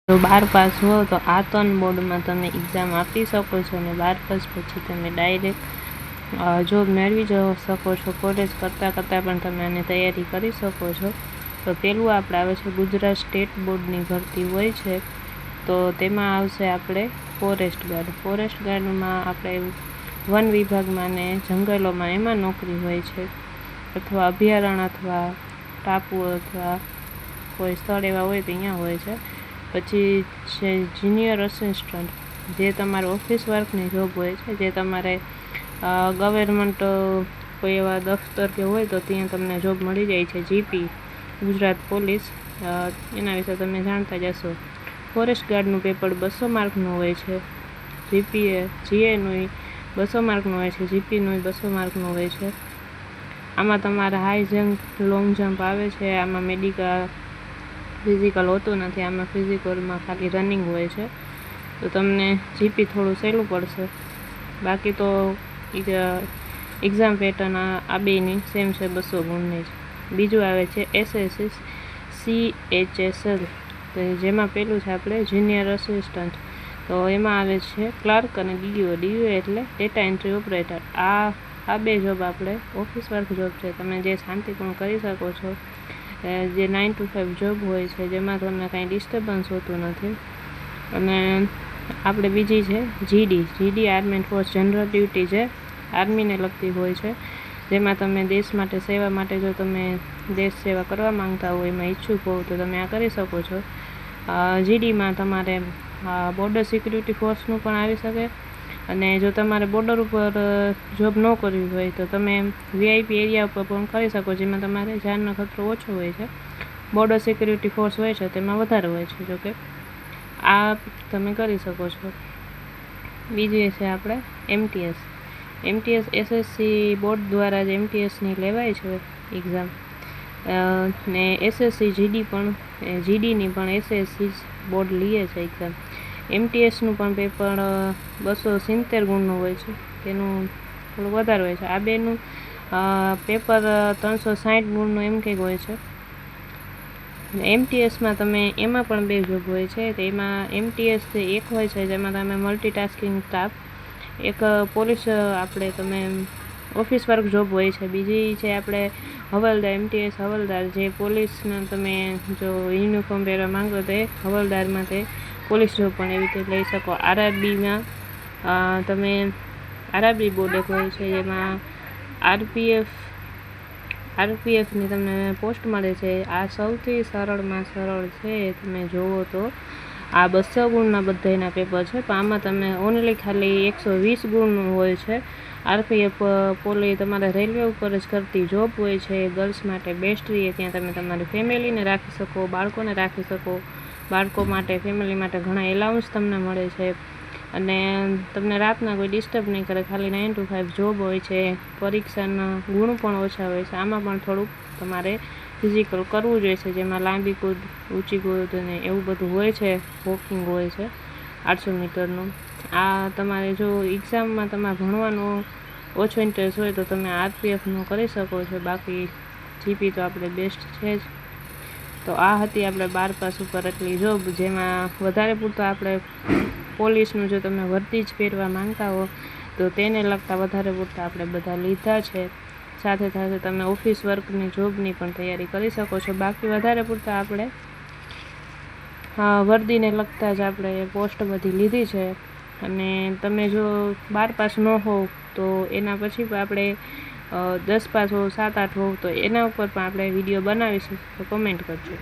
જો 12 પાસ હો તો આ 3 બોર્ડમાં તમે એક્ઝામ આપી શકો છો અને 12 પાસ પછી તમે ડાયરેક્ટ જોબ મેળવી શકો છો. કોલેજ કરતાં પણ તમે આની તૈયારી કરી શકો છો. તો પહેલું આપણે આવે છે ગુજરાત સ્ટેટ બોર્ડની ભરતી હોય છે, તો તેમાં આવશે આપણે ફોરેસ્ટ ગાર્ડ. ફોરેસ્ટ ગાર્ડમાં આપણે વન વિભાગમાં ને જંગલોમાં એમાં નોકરી હોય છે, અથવા અભયારણ્ય અથવા ટાપુ અથવા કોઈ સ્થળ એવા હોય તો અહીંયા હોય છે. પછી છે જુનિયર અસિસ્ટન્ટ, જે તમારે ઓફિસ વર્કની જોબ હોય છે, જે તમારે ગવર્મેન્ટ કોઈ એવા દફતર કે હોય તો ત્યાં તમને જોબ મળી જાય છે. જીપી ગુજરાત પોલીસ, એના વિશે તમે જાણતા જ હશો. ફોરેસ્ટ ગાર્ડનું પેપર 200 માર્કનું હોય છે. જીએનું 200 માર્કનું હોય છે, જીપીનું 200 માર્કનું હોય છે. આમાં તમારે હાઈ જમ્પ, લોંગ જમ્પ આવે છે. આમાં મેડિકલ ફિઝિકલ હોતું નથી. આમાં ફિઝિકલમાં ખાલી રનિંગ હોય છે, તો તમને જીપી થોડું સહેલું પડશે. બાકી તો એક્ઝામ પેટર્ન આ બેની સેમ છે, 200 ગુણની જ. બીજું આવે છે એસએસસી CHSL, જેમાં પહેલું છે આપણે જુનિયર અસિસ્ટન્ટ. તો એમાં આવે છે ક્લાર્ક અને ડીઓ એટલે ડેટા એન્ટ્રી ઓપરેટર. આ બે જોબ આપણે ઓફિસ વર્ક જોબ છે, તમે જે શાંતિપૂર્ણ કરી શકો છો, જે 9 to 5 જોબ હોય છે, જેમાં તમને કાંઈ ડિસ્ટર્બન્સ હોતું નથી. અને આપણે બીજી છે GD army and force general duty, જે આર્મીને લગતી હોય છે, જેમાં તમે દેશ માટે સેવા માટે, જો તમે દેશ સેવા કરવા માંગતા હો, એમાં ઈચ્છુક હોવ તો તમે આ કરી શકો છો. જીડીમાં તમારે બોર્ડર સિક્યુરિટી ફોર્સનું પણ આવી શકે, અને જો તમારે બોર્ડર ઉપર જોબ ન કરવી હોય તો તમે વીઆઈપી એરિયા ઉપર પણ કરી શકો, જેમાં તમારે જાનનો ખતરો ઓછો હોય છે. બોર્ડર સિક્યુરિટી ફોર્સ હોય છે તેમાં વધારે હોય છે, જોકે આ તમે કરી શકો છો. બીજી છે આપણે એમટીએસ એસએસસી બોર્ડ દ્વારા જ એમટીએસની લેવાય છે એક્ઝામ, ને એસએસસી જીડીની પણ એસએસસી બોર્ડ લે છે એક્ઝામ. એમટીએસનું પણ પેપર 270 ગુણનું હોય છે, તેનું થોડું વધારે હોય છે. આ બેનું પેપર 360 ગુણનું એમ કંઈક હોય છે. એમટીએસમાં તમે એમાં પણ બે જોબ હોય છે. તેમાં એમટીએસ એક હોય છે જેમાં તમે મલ્ટીટાસ્કિંગ સ્ટાફ, એક પોલીસ આપણે તમે ઓફિસ વર્ક જોબ હોય છે. બીજી છે આપણે હવાલદાર, એમટીએસ હવાલદાર, જે પોલીસના તમે જો યુનિફોર્મ પહેરવા માંગો તો એ હવાલદારમાં તે પોલીસ જોબ પણ એવી રીતે લઈ શકો. આરઆરબીમાં તમે આરઆરબી બોર્ડ એક હોય છે, જેમાં આરપીએફની તમને પોસ્ટ મળે છે. આ સૌથી સરળમાં સરળ છે. તમે જુઓ તો આ 200 ગુણના બધાના પેપર છે, પણ આમાં તમે ઓનલી ખાલી 120 ગુણનું હોય છે. આરપીએફ પોલી તમારે રેલવે ઉપર જ કરતી જોબ હોય છે. ગર્લ્સ માટે બેસ્ટ રહે, ત્યાં તમે તમારી ફેમિલીને રાખી શકો, બાળકોને રાખી શકો. બાળકો માટે, ફેમિલી માટે ઘણા એલાઉન્સ તમને મળે છે, અને તમને રાતના કોઈ ડિસ્ટર્બ નહીં કરે. ખાલી 9 to 5 જોબ હોય છે. પરીક્ષાના ગુણ પણ ઓછા હોય છે. આમાં પણ થોડુંક તમારે ફિઝિકલ કરવું જોઈએ છે, જેમાં લાંબી કૂદ, ઊંચી કૂદ ને એવું બધું હોય છે. વોકિંગ હોય છે 800 મીટરનું. આ તમારે જો એક્ઝામમાં તમારે ભણવાનો ઓછો ઇન્ટરેસ્ટ હોય તો તમે આરપીએફનું કરી શકો છો. બાકી જીપી તો આપણે બેસ્ટ છે જ. તો આ હતી આપણે 12 પાસ ઉપર એટલી જોબ, જેમાં વધારે પૂરતો આપણે પોલીસનું જો તમે વર્દી જ પહેરવા માંગતા હો તો તેને લગતા વધારે પૂરતા આપણે બધા લીધા છે. સાથે સાથે તમે ઓફિસ વર્કની જોબની પણ તૈયારી કરી શકો છો. બાકી વધારે પૂરતા આપણે વર્દીને લગતા જ આપણે પોસ્ટ બધી લીધી છે. અને તમે જો 12 પાસ ન હોવ તો એના પછી પણ આપણે 10 પાસ હોવ, 7-8 હોવ તો એના ઉપર પણ આપણે વિડીયો બનાવીશું, તો કમેન્ટ કરજો.